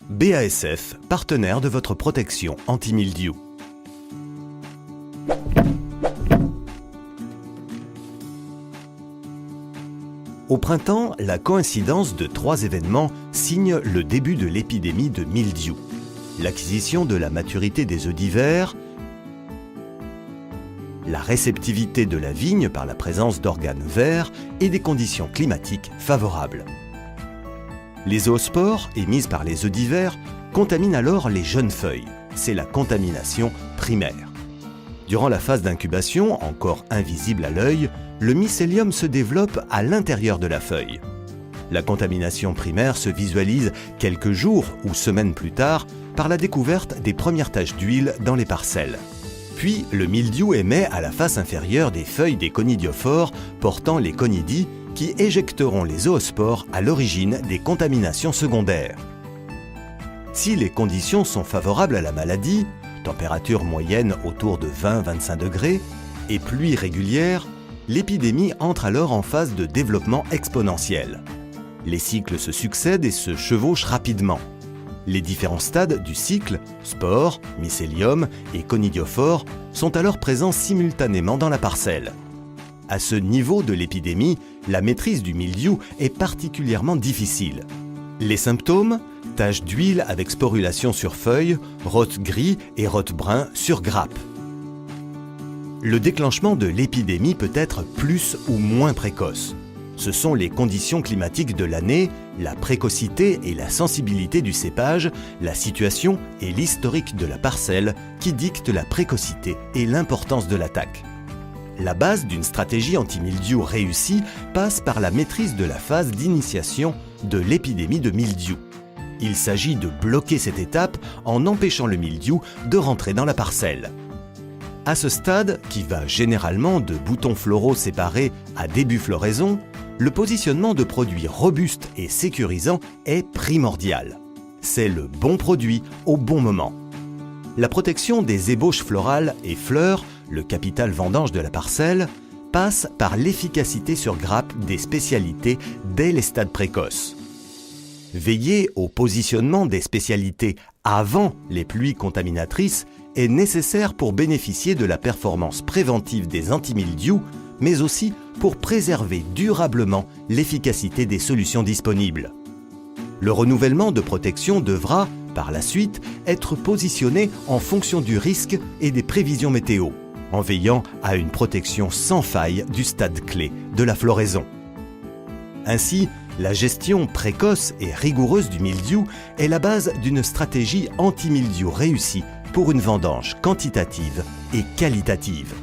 BASF, partenaire de votre protection anti-mildiou. Au printemps, la coïncidence de 3 événements signe le début de l'épidémie de mildiou. L'acquisition de la maturité des œufs d'hiver, la réceptivité de la vigne par la présence d'organes verts et des conditions climatiques favorables. Les zoospores émises par les œufs d'hiver contaminent alors les jeunes feuilles. C'est la contamination primaire. Durant la phase d'incubation, encore invisible à l'œil, le mycélium se développe à l'intérieur de la feuille. La contamination primaire se visualise quelques jours ou semaines plus tard par la découverte des premières taches d'huile dans les parcelles. Puis, le mildiou émet à la face inférieure des feuilles des conidiophores portant les conidies qui éjecteront les zoospores à l'origine des contaminations secondaires. Si les conditions sont favorables à la maladie, température moyenne autour de 20-25 degrés et pluie régulière, l'épidémie entre alors en phase de développement exponentiel. Les cycles se succèdent et se chevauchent rapidement. Les différents stades du cycle, spores, mycélium et conidiophores, sont alors présents simultanément dans la parcelle. À ce niveau de l'épidémie, la maîtrise du mildiou est particulièrement difficile. Les symptômes, taches d'huile avec sporulation sur feuilles, rotes gris et rotes brun sur grappes. Le déclenchement de l'épidémie peut être plus ou moins précoce. Ce sont les conditions climatiques de l'année, la précocité et la sensibilité du cépage, la situation et l'historique de la parcelle qui dictent la précocité et l'importance de l'attaque. La base d'une stratégie anti-mildiou réussie passe par la maîtrise de la phase d'initiation de l'épidémie de mildiou. Il s'agit de bloquer cette étape en empêchant le mildiou de rentrer dans la parcelle. À ce stade, qui va généralement de boutons floraux séparés à début floraison, le positionnement de produits robustes et sécurisants est primordial. C'est le bon produit au bon moment. La protection des ébauches florales et fleurs, le capital vendange de la parcelle, passe par l'efficacité sur grappe des spécialités dès les stades précoces. Veiller au positionnement des spécialités avant les pluies contaminatrices est nécessaire pour bénéficier de la performance préventive des antimildious, mais aussi pour préserver durablement l'efficacité des solutions disponibles. Le renouvellement de protection devra, par la suite, être positionné en fonction du risque et des prévisions météo, en veillant à une protection sans faille du stade clé de la floraison. Ainsi, la gestion précoce et rigoureuse du mildiou est la base d'une stratégie anti-mildiou réussie pour une vendange quantitative et qualitative.